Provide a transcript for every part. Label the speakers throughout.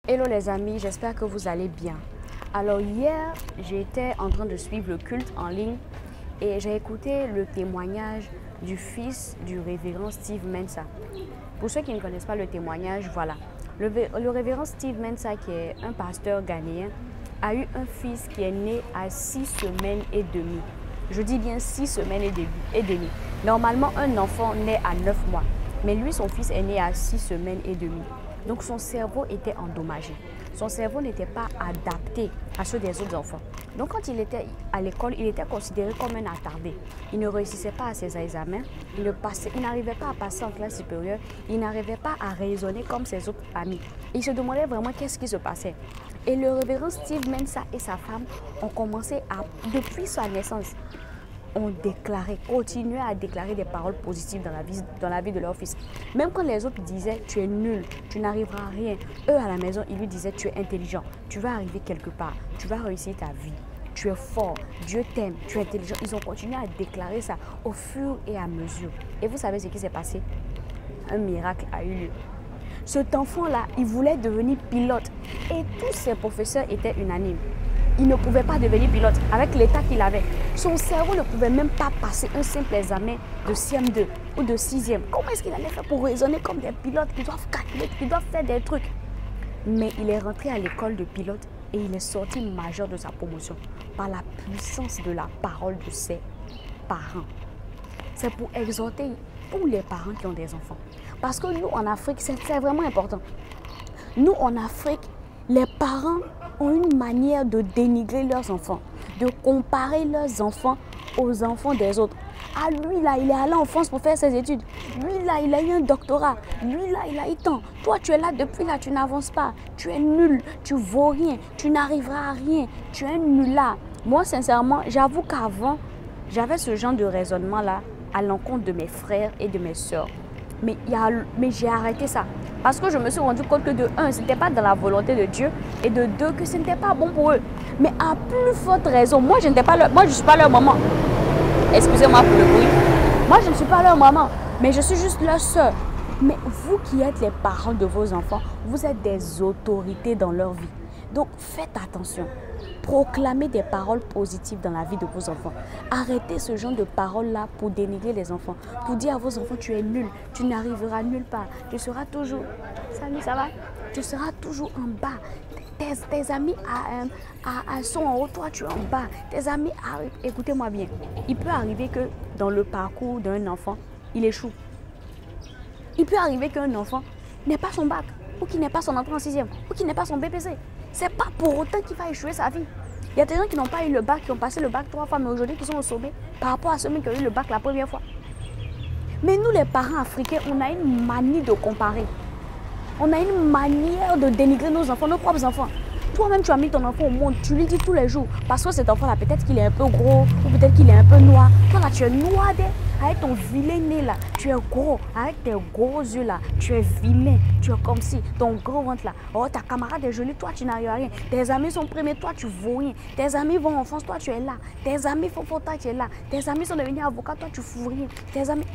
Speaker 1: Hello les amis, j'espère que vous allez bien. Alors hier, j'étais en train de suivre le culte en ligne et j'ai écouté le témoignage du fils du révérend Steve Mensah. Pour ceux qui ne connaissent pas le témoignage, voilà. Le révérend Steve Mensah, qui est un pasteur ghanéen, a eu un fils qui est né à 6 semaines et demie. Je dis bien 6 semaines et demie. Normalement, un enfant naît à 9 mois. Mais lui, son fils est né à 6 semaines et demie. Donc son cerveau était endommagé. Son cerveau n'était pas adapté à ceux des autres enfants. Donc quand il était à l'école, il était considéré comme un attardé. Il ne réussissait pas à ses examens, il n'arrivait pas à passer en classe supérieure, il n'arrivait pas à raisonner comme ses autres amis. Il se demandait vraiment qu'est-ce qui se passait. Et le révérend Steve Mensah et sa femme ont commencé à, depuis sa naissance, ont déclaré, continuaient à déclarer des paroles positives dans la vie de leur fils. Même quand les autres disaient tu es nul, tu n'arriveras à rien, eux à la maison, ils lui disaient tu es intelligent, tu vas arriver quelque part, tu vas réussir ta vie, tu es fort, Dieu t'aime, tu es intelligent. Ils ont continué à déclarer ça au fur et à mesure. Et vous savez ce qui s'est passé? Un miracle a eu lieu. Cet enfant-là, il voulait devenir pilote et tous ses professeurs étaient unanimes. Il ne pouvait pas devenir pilote avec l'état qu'il avait. Son cerveau ne pouvait même pas passer un simple examen de CM2 ou de 6e. Comment est-ce qu'il allait faire pour raisonner comme des pilotes qui doivent calculer, qui doivent faire des trucs? Mais il est rentré à l'école de pilote et il est sorti major de sa promotion par la puissance de la parole de ses parents. C'est pour exhorter tous les parents qui ont des enfants. Parce que nous, en Afrique, c'est vraiment important. Nous, en Afrique, les parents ont une manière de dénigrer leurs enfants, de comparer leurs enfants aux enfants des autres. Ah, lui là, il est allé en France pour faire ses études. Lui là, il a eu un doctorat. Lui là, il a eu tant. Toi, tu es là depuis là, tu n'avances pas. Tu es nul, tu vaux rien, tu n'arriveras à rien. Tu es nul là. Moi, sincèrement, j'avoue qu'avant, j'avais ce genre de raisonnement là à l'encontre de mes frères et de mes sœurs. Mais j'ai arrêté ça. Parce que je me suis rendu compte que de un, ce n'était pas dans la volonté de Dieu. Et de deux, que ce n'était pas bon pour eux. Mais à plus forte raison, moi je ne suis pas leur maman. Excusez-moi pour le bruit. Moi je ne suis pas leur maman. Mais je suis juste leur soeur. Mais vous qui êtes les parents de vos enfants, vous êtes des autorités dans leur vie. Donc faites attention. Proclamez des paroles positives dans la vie de vos enfants. Arrêtez ce genre de paroles-là pour dénigrer les enfants. Pour dire à vos enfants, tu es nul, tu n'arriveras nulle part. Tu seras toujours... Salut, ça va? Tu seras toujours en bas. Tes amis sont en haut, toi tu es en bas. Tes amis arrivent. Écoutez-moi bien. Il peut arriver que dans le parcours d'un enfant, il échoue. Il peut arriver qu'un enfant n'ait pas son bac, ou qu'il n'ait pas son entrée en 6e, ou qu'il n'ait pas son BPC. Ce n'est pas pour autant qu'il va échouer sa vie. Il y a des gens qui n'ont pas eu le bac, qui ont passé le bac 3 fois, mais aujourd'hui qui sont au sommet par rapport à ceux qui ont eu le bac la première fois. Mais nous, les parents africains, on a une manie de comparer. On a une manière de dénigrer nos enfants, nos propres enfants. Toi-même, tu as mis ton enfant au monde, tu lui dis tous les jours. Parce que cet enfant-là, peut-être qu'il est un peu gros, ou peut-être qu'il est un peu noir. Toi, là, tu es noir avec ton vilain nez, là. Tu es gros, avec tes gros yeux, là. Tu es vilain, tu es comme si, ton gros ventre, là. Oh, ta camarade est jolie, toi, tu n'arrives à rien. Tes amis sont primés, toi, tu vaux rien. Tes amis vont en France, toi, tu es là. Tes amis font pour toi, tu es là. Tes amis sont devenus avocats, toi, tu fous rien. Tes amis...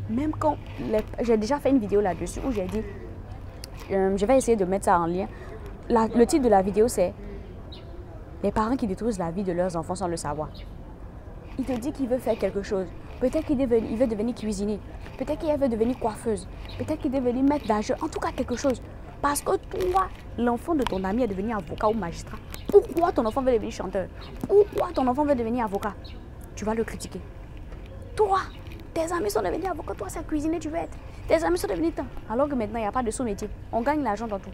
Speaker 1: Même quand... J'ai déjà fait une vidéo là-dessus où j'ai dit... je vais essayer de mettre ça en lien. Le titre de la vidéo, c'est « Les parents qui détruisent la vie de leurs enfants sans le savoir ». Il te dit qu'il veut faire quelque chose. Peut-être qu'il veut devenir cuisinier. Peut-être qu'il veut devenir coiffeuse. Peut-être qu'il veut devenir maître d'argent. En tout cas, quelque chose. Parce que toi, l'enfant de ton ami est devenu avocat ou magistrat. Pourquoi ton enfant veut devenir chanteur? Pourquoi ton enfant veut devenir avocat? Tu vas le critiquer. Toi, tes amis sont devenus avocats. Toi, c'est cuisinier, tu veux être. Tes amis sont devenus temps. Alors que maintenant, il n'y a pas de sous-métier. On gagne l'argent dans tout.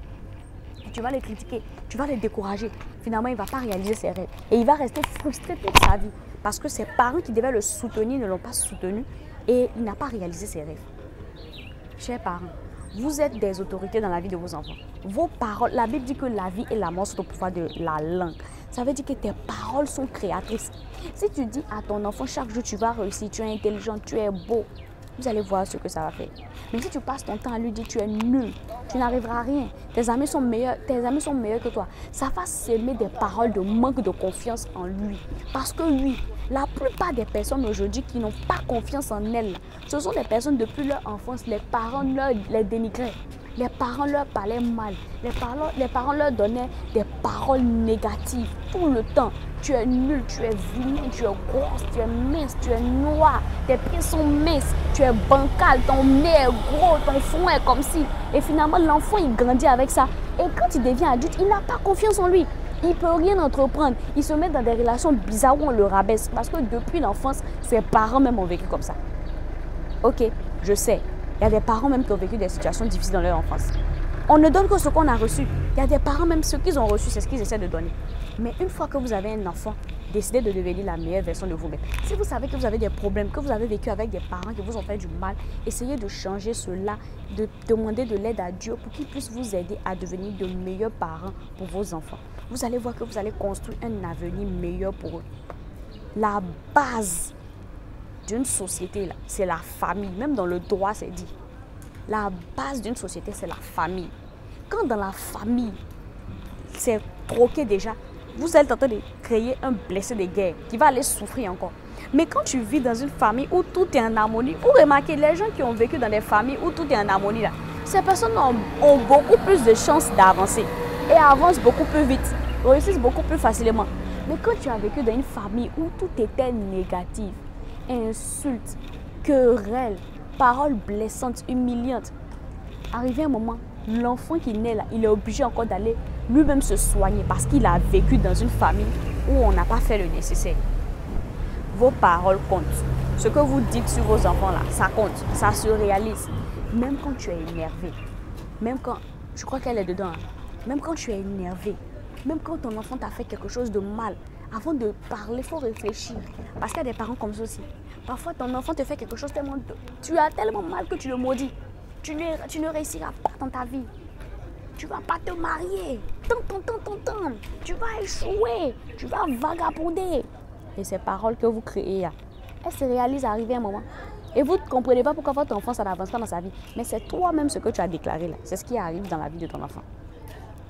Speaker 1: Tu vas les critiquer, tu vas les décourager. Finalement, il ne va pas réaliser ses rêves. Et il va rester frustré toute sa vie. Parce que ses parents qui devaient le soutenir ne l'ont pas soutenu et il n'a pas réalisé ses rêves. Chers parents, vous êtes des autorités dans la vie de vos enfants. Vos paroles, la Bible dit que la vie et la mort sont au pouvoir de la langue. Ça veut dire que tes paroles sont créatrices. Si tu dis à ton enfant chaque jour tu vas réussir, tu es intelligent, tu es beau, vous allez voir ce que ça va faire. Mais si tu passes ton temps à lui dire tu es nul, tu n'arriveras à rien, tes amis sont meilleurs que toi, ça va s'aimer des paroles de manque de confiance en lui. Parce que lui, la plupart des personnes aujourd'hui qui n'ont pas confiance en elles, ce sont des personnes depuis leur enfance, les parents les dénigraient. Les parents leur parlaient mal. Les parents leur donnaient des paroles négatives tout le temps. Tu es nul, tu es vilain, tu es grosse, tu es mince, tu es noir, tes pieds sont minces, tu es bancal, ton nez est gros, ton front est comme ci. Et finalement, l'enfant, il grandit avec ça. Et quand il devient adulte, il n'a pas confiance en lui. Il ne peut rien entreprendre. Il se met dans des relations bizarres où on le rabaisse. Parce que depuis l'enfance, ses parents même ont vécu comme ça. Ok, je sais. Il y a des parents même qui ont vécu des situations difficiles dans leur enfance. On ne donne que ce qu'on a reçu. Il y a des parents même, ce qu'ils ont reçu, c'est ce qu'ils essaient de donner. Mais une fois que vous avez un enfant, décidez de devenir la meilleure version de vous-même. Si vous savez que vous avez des problèmes, que vous avez vécu avec des parents qui vous ont fait du mal, essayez de changer cela, de demander de l'aide à Dieu pour qu'il puisse vous aider à devenir de meilleurs parents pour vos enfants. Vous allez voir que vous allez construire un avenir meilleur pour eux. La base d'une société, c'est la famille. Même dans le droit, c'est dit. La base d'une société, c'est la famille. Quand dans la famille, c'est troqué déjà, vous êtes en train de créer un blessé de guerre qui va aller souffrir encore. Mais quand tu vis dans une famille où tout est en harmonie, vous remarquez, les gens qui ont vécu dans des familles où tout est en harmonie, là, ces personnes ont beaucoup plus de chances d'avancer et avancent beaucoup plus vite, réussissent beaucoup plus facilement. Mais quand tu as vécu dans une famille où tout était négatif, insultes, querelles, paroles blessantes, humiliantes, arrivé un moment, l'enfant qui naît là, il est obligé encore d'aller lui-même se soigner parce qu'il a vécu dans une famille où on n'a pas fait le nécessaire. Vos paroles comptent. Ce que vous dites sur vos enfants là, ça compte, ça se réalise. Même quand tu es énervé, même quand, je crois qu'elle est dedans, hein. Même quand tu es énervé, même quand ton enfant t'a fait quelque chose de mal, avant de parler, il faut réfléchir. Parce qu'il y a des parents comme ça aussi. Parfois, ton enfant te fait quelque chose tellement... Tu as tellement mal que tu le maudis. Tu ne réussiras pas dans ta vie. Tu ne vas pas te marier. Tu vas échouer. Tu vas vagabonder. Et ces paroles que vous créez, elles se réalisent à arriver un moment. Et vous ne comprenez pas pourquoi votre enfant, ça n'avance pas dans sa vie. Mais c'est toi-même ce que tu as déclaré là. C'est ce qui arrive dans la vie de ton enfant.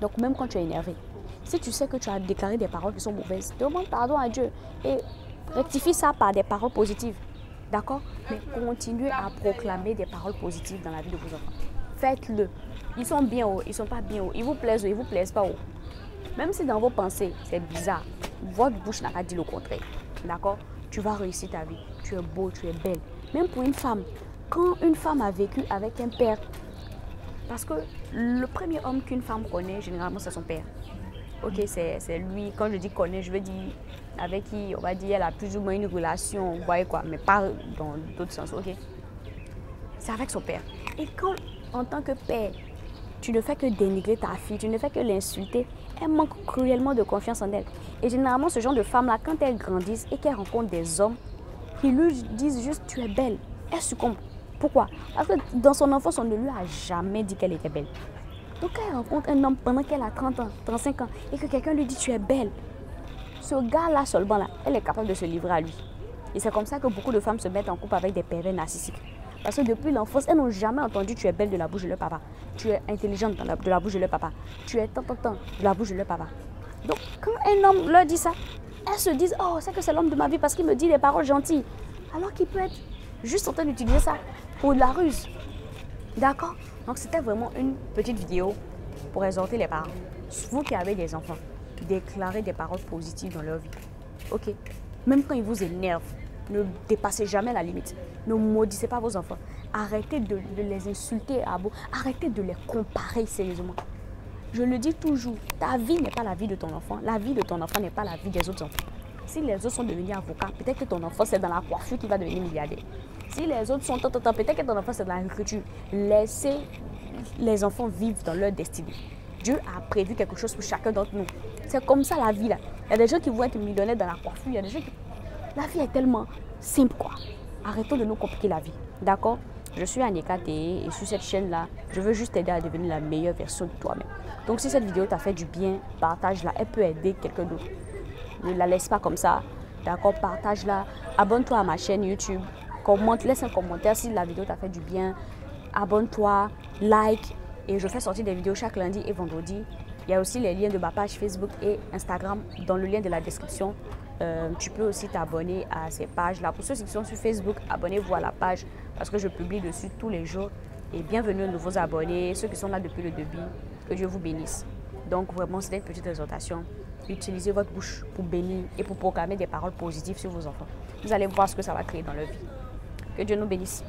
Speaker 1: Donc même quand tu es énervé, si tu sais que tu as déclaré des paroles qui sont mauvaises, demande pardon à Dieu et rectifie ça par des paroles positives. D'accord? Mais continuez à proclamer des paroles positives dans la vie de vos enfants. Faites-le. Ils sont bien hauts, ils ne sont pas bien hauts. Ils vous plaisent ou ils ne vous plaisent pas hauts. Même si dans vos pensées, c'est bizarre, votre bouche n'a pas dit le contraire. D'accord? Tu vas réussir ta vie. Tu es beau, tu es belle. Même pour une femme, quand une femme a vécu avec un père, parce que le premier homme qu'une femme connaît, généralement, c'est son père. Ok, c'est lui. Quand je dis connaît, je veux dire avec qui, on va dire, elle a plus ou moins une relation, vous voyez quoi, mais pas dans d'autres sens, ok? C'est avec son père. Et quand, en tant que père, tu ne fais que dénigrer ta fille, tu ne fais que l'insulter, elle manque cruellement de confiance en elle. Et généralement, ce genre de femme-là, quand elles grandissent et qu'elles rencontrent des hommes, qui lui disent juste « tu es belle », elle succombe. Pourquoi? Parce que dans son enfance, on ne lui a jamais dit qu'elle était belle. Donc quand elle rencontre un homme pendant qu'elle a 30 ans, 35 ans, et que quelqu'un lui dit « tu es belle », ce gars-là seulement, là, elle est capable de se livrer à lui. Et c'est comme ça que beaucoup de femmes se mettent en couple avec des pervers narcissiques. Parce que depuis l'enfance, elles n'ont jamais entendu « tu es belle » de la bouche de leur papa. Tu es intelligente de la bouche de leur papa. Tu es tant de la bouche de leur papa. Donc quand un homme leur dit ça, elles se disent « oh, c'est que c'est l'homme de ma vie parce qu'il me dit des paroles gentilles ». Alors qu'il peut être juste en train d'utiliser ça pour de la ruse. D'accord? Donc c'était vraiment une petite vidéo pour exhorter les parents. Vous qui avez des enfants, déclarez des paroles positives dans leur vie. Ok? Même quand ils vous énervent, ne dépassez jamais la limite. Ne maudissez pas vos enfants. Arrêtez de les insulter à bout. Arrêtez de les comparer sérieusement. Je le dis toujours, ta vie n'est pas la vie de ton enfant. La vie de ton enfant n'est pas la vie des autres enfants. Si les autres sont devenus avocats, peut-être que ton enfant c'est dans la coiffure qui va devenir milliardaire. Si les autres sont peut-être que ton enfant c'est dans l'agriculture. Laissez les enfants vivre dans leur destinée. Dieu a prévu quelque chose pour chacun d'entre nous. C'est comme ça la vie là. Il y a des gens qui vont être millionnaires dans la coiffure. Il y a des gens qui... La vie est tellement simple quoi. Arrêtons de nous compliquer la vie. D'accord? Je suis Anika Teye et sur cette chaîne là, je veux juste t'aider à devenir la meilleure version de toi-même. Donc si cette vidéo t'a fait du bien, partage-la. Elle peut aider quelqu'un d'autre. Ne la laisse pas comme ça. D'accord? Partage-la. Abonne-toi à ma chaîne YouTube. Commente, laisse un commentaire si la vidéo t'a fait du bien. Abonne-toi, like. Et je fais sortir des vidéos chaque lundi et vendredi. Il y a aussi les liens de ma page Facebook et Instagram dans le lien de la description. Tu peux aussi t'abonner à ces pages-là. Pour ceux qui sont sur Facebook, abonnez-vous à la page parce que je publie dessus tous les jours. Et bienvenue aux nouveaux abonnés, ceux qui sont là depuis le début. Que Dieu vous bénisse. Donc vraiment, c'est une petite exhortation. Utilisez votre bouche pour bénir et pour proclamer des paroles positives sur vos enfants. Vous allez voir ce que ça va créer dans leur vie. Que Dieu nous bénisse.